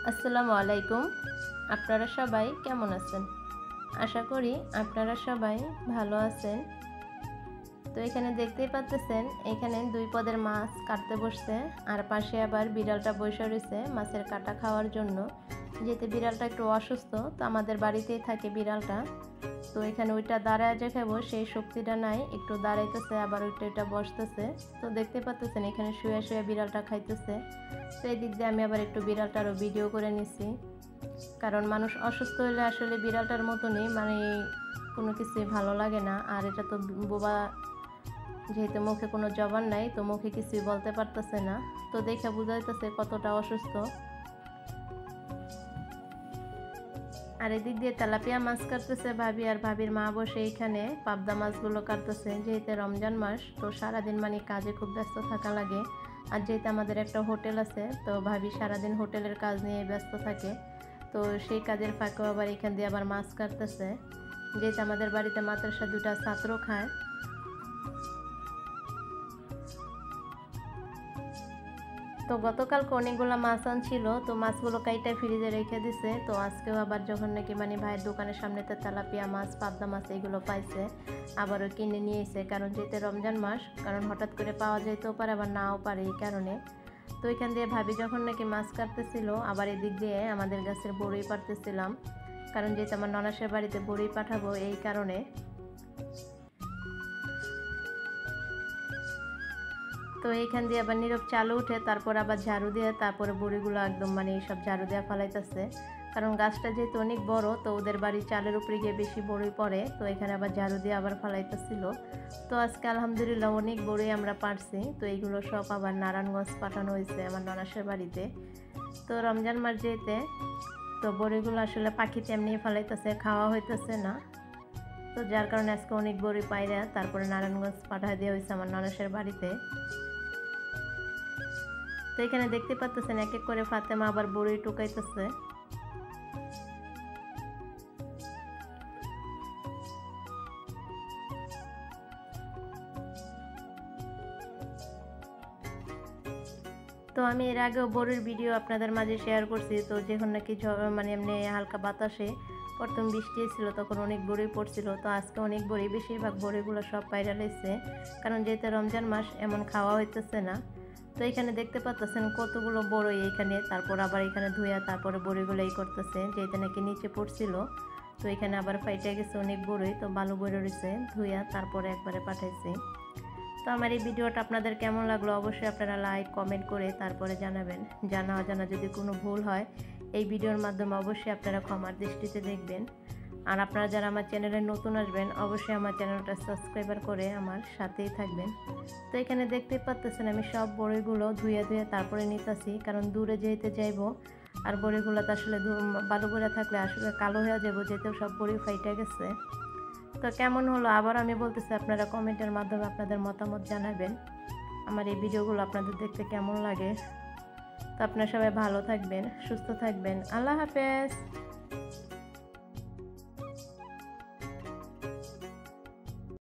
আসসালামু আলাইকুম। আপনারা সবাই কেমন আছেন? আশা করি আপনারা সবাই ভালো আছেন। তো এখানে দেখতেই পাচ্ছেন, এখানে ২ পদের মাছ কাটতে বসছে, আর পাশে আবার বিড়ালটা বইসা রইছে মাছের কাটা খাওয়ার জন্য। যেহেতু বিড়ালটা একটু অসুস্থ, তো আমাদের বাড়িতেই থাকে বিড়ালটা। তো এখানে ওইটা দাঁড়ায় যে খাবো সেই শক্তিটা নাই, একটু দাঁড়াইতেছে আবার ওইটা বসতেছে। তো দেখতে পাচ্ছেন এখানে শুয়ে শুয়ে বিড়ালটা খাইতেছে। তো এই দিক দিয়ে আমি আবার একটু বিড়ালটারও ভিডিও করে নিছি, কারণ মানুষ অসুস্থ হলে আসলে বিড়ালটার মতনই মানে কোনো কিছুই ভালো লাগে না। আর এটা তো বোবা, যেহেতু মুখে কোনো জবান নাই, তো মুখে কিছুই বলতে পারতেছে না। তো দেখে বোঝা যাইতেছে কতটা অসুস্থ। আর এদিক দিয়ে তেলাপিয়া মাছ কাটতেছে ভাবি, আর ভাবির মা বসে এইখানে পাবদা মাছগুলো কাটতেছে। যেহেতু রমজান মাস, তো সারাদিন মানে কাজে খুব ব্যস্ত থাকা লাগে। আর যেহেতু আমাদের একটা হোটেল আছে, তো ভাবি সারাদিন হোটেলের কাজ নিয়ে ব্যস্ত থাকে। তো সেই কাজের ফাঁকেও আবার এখান দিয়ে আবার মাছ কাটতেছে। যেহেতু আমাদের বাড়িতে মাদ্রাসা 2টা ছাত্র খায়, তো গতকালকে অনেকগুলো মাছ আনছিল, তো মাছগুলো কাইটা ফ্রিজে রেখে দিছে। তো আজকেও আবার যখন নাকি মানে ভাইয়ের দোকানের সামনেতে তেলাপিয়া মাছ, পাবদা মাছ এগুলো পাইছে, আবারও কিনে নিয়ে এসে। কারণ যেহেতু রমজান মাস, কারণ হঠাৎ করে পাওয়া যেতেও পারে আবার নাও পারে, এই কারণে। তো এখান দিয়ে ভাবি যখন নাকি মাছ কাটতেছিল, আবার এদিক দিয়ে আমাদের গাছের বড়ই পাড়তেছিলাম, কারণ যেহেতু আমার ননাসের বাড়িতে বড়ই পাঠাবো, এই কারণে। তো এইখান দিয়ে আবার নীরব চালু উঠে, তারপর আবার ঝাড়ু দিয়ে, তারপরে বড়িগুলো একদম মানে সব ঝাড়ু দেওয়া ফালাইতেছে। কারণ গাছটা যেহেতু অনেক বড়, তো ওদের বাড়ির চালের উপরে গিয়ে বেশি বড়ি পড়ে, তো এখানে আবার ঝাড়ু দিয়ে আবার ফালাইতেছিল। তো আজকে আলহামদুলিল্লাহ অনেক বড়ি আমরা পারছি। তো এইগুলো সব আবার নারায়ণগঞ্জ পাঠানো হয়েছে আমার ননাসের বাড়িতে। তো রমজান মাস যেতে, তো বড়িগুলো আসলে পাখিতে এমনি ফালাইতেছে, খাওয়া হইতেছে না। তো যার কারণে আজকে অনেক বড়ি পাইরা তারপরে নারায়ণগঞ্জ পাঠায় দেওয়া হয়েছে আমার ননাসের বাড়িতে। তো এখানে দেখতে পাচ্ছেন এক এক করে ফাতেমা আবার বড়ি টুকাইতেছে। তো আমি এর আগেও বড়ির ভিডিও আপনাদের মাঝে শেয়ার করছি। তো যখন নাকি মানে এমনি হালকা বাতাসে প্রথম বৃষ্টি ছিল, তখন অনেক বড়ি পড়ছিল। তো আজকে অনেক বড়ি, বেশিরভাগ বড়িগুলো সব পাইরা লাইছে, কারণ যেহেতু রমজান মাস এমন খাওয়া হইতেছে না। তো এখানে দেখতে পাচ্ছেন কতগুলো বড়ই এখানে, তারপর আবার এখানে ধুইয়া তারপরে বড়িগুলো এই করতেছে, যেহেতু নাকি নিচে পড়ছিল। তো এখানে আবার ফাইটে গেছে অনেক বড়ই, তো ভালো বড়ি রয়েছে, ধুইয়া তারপরে একবারে পাঠাইছি। তো আমার এই ভিডিওটা আপনাদের কেমন লাগলো অবশ্যই আপনারা লাইক কমেন্ট করে তারপরে জানাবেন। জানা অজানা যদি কোনো ভুল হয়, এই ভিডিওর মাধ্যমে অবশ্যই আপনারা ক্ষমার দৃষ্টিতে দেখবেন। আর আপনারা যারা আমার চ্যানেলে নতুন আসবেন, অবশ্যই আমার চ্যানেলটা সাবস্ক্রাইবার করে আমার সাথেই থাকবেন। তো এখানে দেখতেই পাচ্ছেন আমি সব বড়িগুলো ধুয়ে তারপরে নিতেছি, কারণ দূরে যেতে যাইব। আর বড়িগুলো তো আসলে বালু করে থাকলে আসলে কালো হয়ে যাবো, যেতেও সব বড়ি ফাইটে গেছে। তো কেমন হলো আবার আমি বলতেছি, আপনারা কমেন্টের মাধ্যমে আপনাদের মতামত জানাবেন। আমার এই ভিডিওগুলো আপনাদের দেখতে কেমন লাগে। তো আপনারা সবাই ভালো থাকবেন, সুস্থ থাকবেন। আল্লাহ হাফেজ।